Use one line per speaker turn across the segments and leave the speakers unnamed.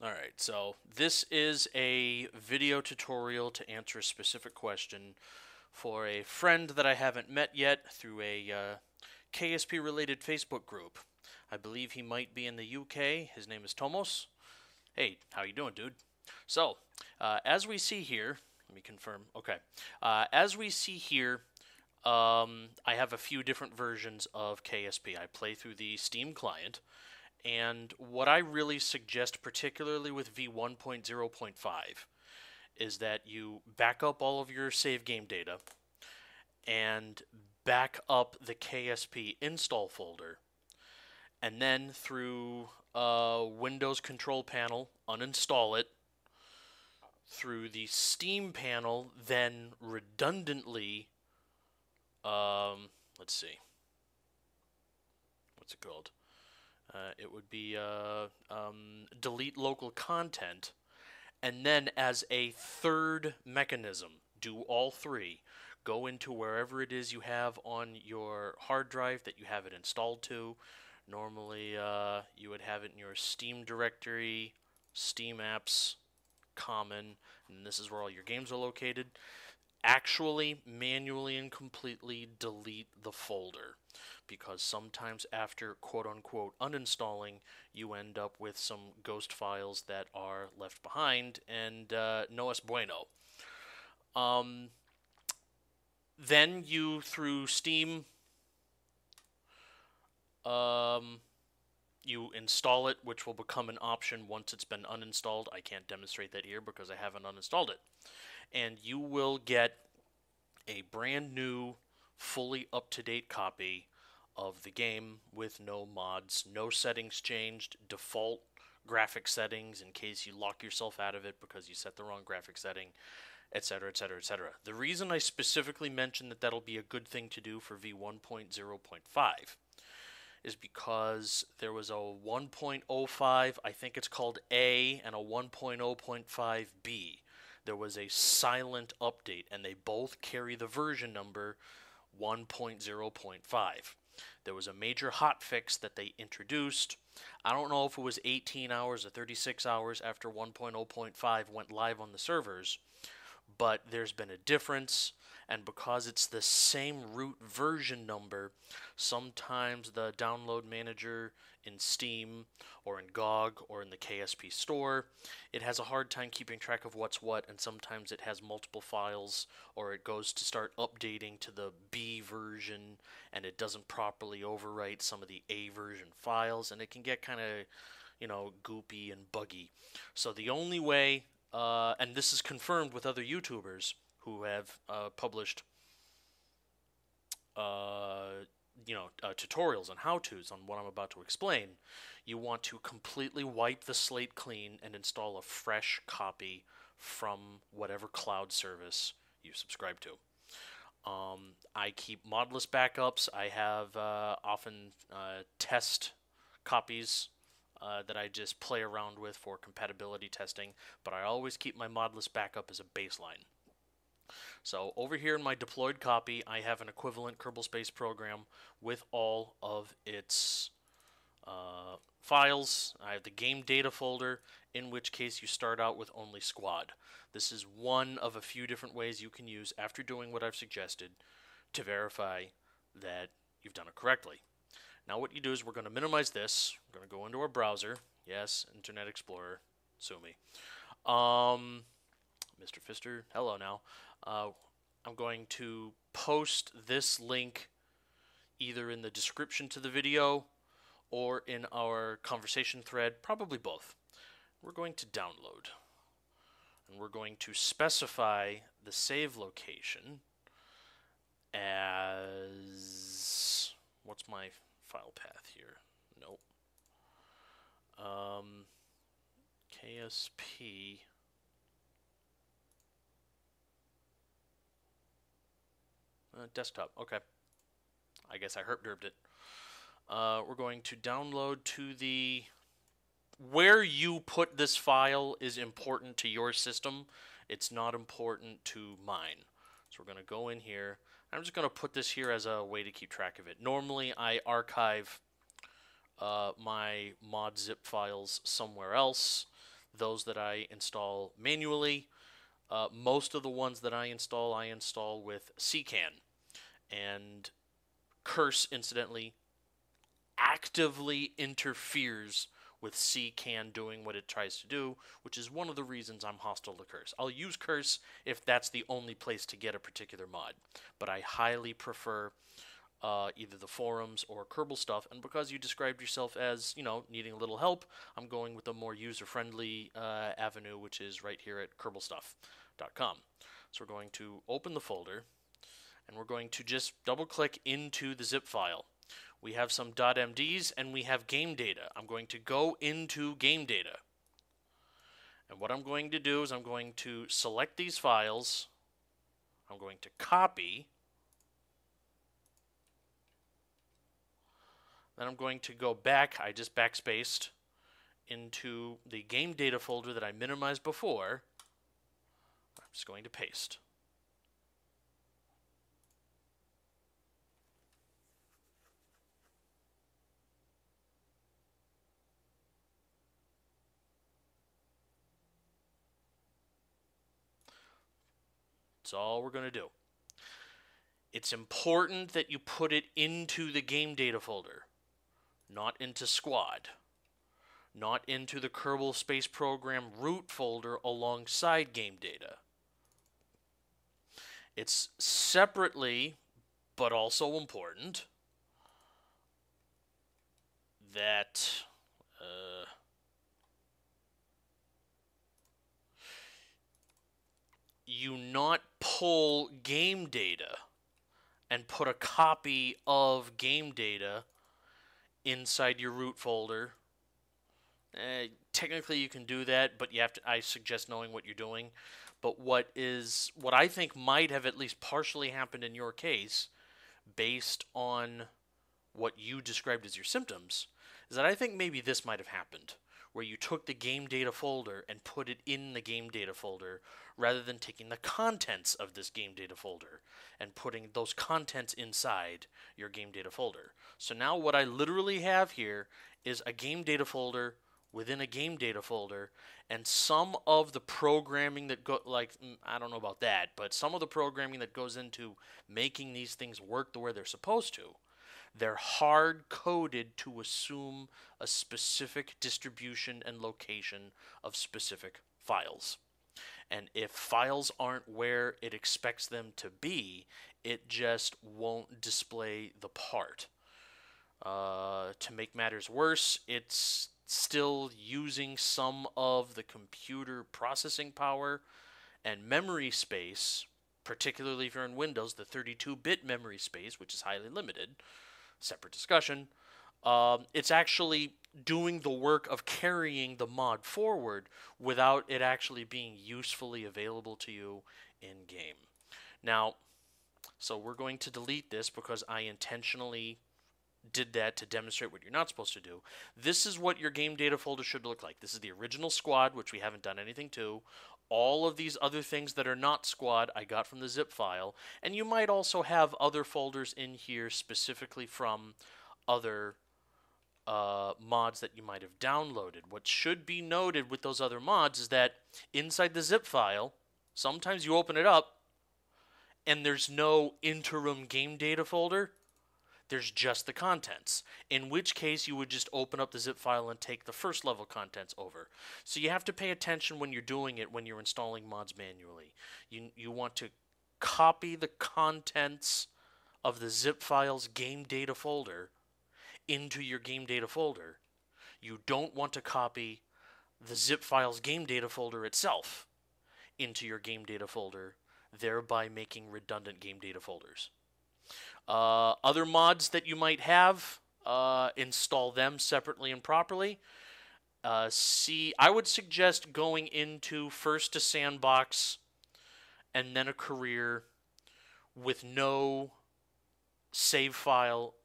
Alright, so this is a video tutorial to answer a specific question for a friend that I haven't met yet through a KSP related Facebook group. I believe he might be in the UK. His name is Tomos. Hey, how you doing, dude? So, as we see here, let me confirm. Okay. As we see here, I have a few different versions of KSP. I play through the Steam client. And what I really suggest, particularly with v1.0.5, is that you back up all of your save game data and back up the KSP install folder, and then through Windows control panel, uninstall it, through the Steam panel, then redundantly, let's see, what's it called? It would be delete local content, and then as a third mechanism, do all three. Go into wherever it is you have on your hard drive that you have it installed to. Normally, you would have it in your Steam directory, Steam apps, common, and this is where all your games are located. Actually, manually and completely delete the folder, because sometimes after quote-unquote uninstalling, you end up with some ghost files that are left behind, and no es bueno. Then you, through Steam, you install it, which will become an option once it's been uninstalled. I can't demonstrate that here because I haven't uninstalled it. And you will get a brand new, fully up-to-date copy of the game with no mods, no settings changed, default graphic settings in case you lock yourself out of it because you set the wrong graphic setting, etc., etc., etc. The reason I specifically mentioned that that'll be a good thing to do for v1.0.5 is because there was a 1.05, I think it's called A, and a 1.0.5B. There was a silent update, and they both carry the version number 1.0.5. There was a major hotfix that they introduced. I don't know if it was 18 hours or 36 hours after 1.0.5 went live on the servers, but there's been a difference, and because it's the same root version number, sometimes the download manager in Steam or in GOG or in the KSP store, it has a hard time keeping track of what's what, and sometimes it has multiple files, or it goes to start updating to the B version and it doesn't properly overwrite some of the A version files, and it can get kind of, goopy and buggy. So the only way, and this is confirmed with other YouTubers who have published tutorials and how-tos on what I'm about to explain, you want to completely wipe the slate clean and install a fresh copy from whatever cloud service you subscribe to. I keep modless backups. I have often test copies that I just play around with for compatibility testing, but I always keep my modless backup as a baseline. So over here in my deployed copy, I have an equivalent Kerbal Space program with all of its files. I have the GameData folder, in which case you start out with only squad. This is one of a few different ways you can use after doing what I've suggested to verify that you've done it correctly. Now what you do is we're going to minimize this. We're going to go into our browser. Yes, Internet Explorer. Sue me. Mr. Pfister, hello now. I'm going to post this link either in the description to the video or in our conversation thread, probably both. We're going to download, and we're going to specify the save location as, what's my file path here? Nope. KSP. Desktop, okay. I guess I herp-derped it. We're going to download to the... Where you put this file is important to your system. It's not important to mine. So we're going to go in here. I'm just going to put this here as a way to keep track of it. Normally, I archive my mod zip files somewhere else. those that I install manually. Most of the ones that I install with ccan. And Curse, incidentally, actively interferes with ccan doing what it tries to do, which is one of the reasons I'm hostile to Curse. I'll use Curse if that's the only place to get a particular mod, but I highly prefer either the forums or Kerbal stuff. And because you described yourself as, needing a little help, I'm going with a more user-friendly avenue, which is right here at kerbalstuff.com. So we're going to open the folder, and we're going to just double-click into the zip file. We have some .mds, and we have GameData. I'm going to go into GameData. And what I'm going to do is I'm going to select these files. I'm going to copy. Then I'm going to go back, I just backspaced, into the GameData folder that I minimized before. I'm just going to paste. That's all we're going to do. It's important that you put it into the GameData folder, not into Squad, not into the Kerbal Space Program root folder alongside GameData. It's separately, but also important, that you not pull GameData and put a copy of GameData inside your root folder. Technically you can do that, but I suggest knowing what you're doing. But what I think might have at least partially happened in your case, based on what you described as your symptoms, is that I think maybe this might have happened, where you took the GameData folder and put it in the GameData folder, rather than taking the contents of this GameData folder and putting those contents inside your GameData folder. So now what I literally have here is a GameData folder within a GameData folder, and some of the programming that I don't know about that, but some of the programming that goes into making these things work the way they're supposed to, they're hard-coded to assume a specific distribution and location of specific files. And if files aren't where it expects them to be, it just won't display the part. To make matters worse, it's still using some of the computer processing power and memory space, particularly if you're in Windows, the 32-bit memory space, which is highly limited, separate discussion. It's actually doing the work of carrying the mod forward without it actually being usefully available to you in game. Now, so we're going to delete this because I intentionally did that to demonstrate what you're not supposed to do. This is what your GameData folder should look like. This is the original Squad, which we haven't done anything to. All of these other things that are not Squad I got from the zip file, and you might also have other folders in here specifically from other mods that you might have downloaded. What should be noted with those other mods is that inside the zip file, sometimes you open it up and there's no interim GameData folder. There's just the contents, in which case you would just open up the zip file and take the first level contents over. So you have to pay attention when you're doing it, when you're installing mods manually. You want to copy the contents of the zip file's GameData folder into your GameData folder. You don't want to copy the zip file's GameData folder itself into your GameData folder, thereby making redundant GameData folders. Other mods that you might have, install them separately and properly. I would suggest going into first a sandbox and then a career with no save file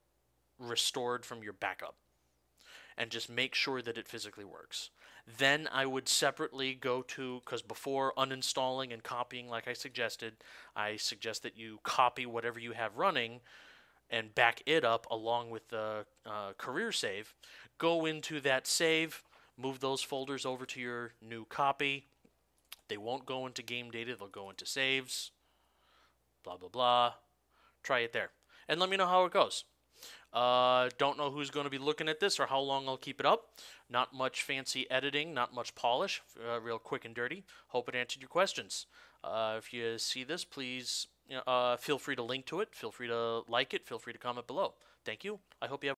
restored from your backup, and just make sure that it physically works. Then I would separately go to, because before uninstalling and copying like I suggest that you copy whatever you have running and back it up along with the career save. Go into that save, move those folders over to your new copy. They won't go into GameData, they'll go into saves, blah, blah, blah. Try it there. And let me know how it goes. Don't know who's going to be looking at this or how long I'll keep it up. Not much fancy editing, not much polish, real quick and dirty. Hope it answered your questions. If you see this, please feel free to link to it. Feel free to like it. Feel free to comment below. Thank you. I hope you have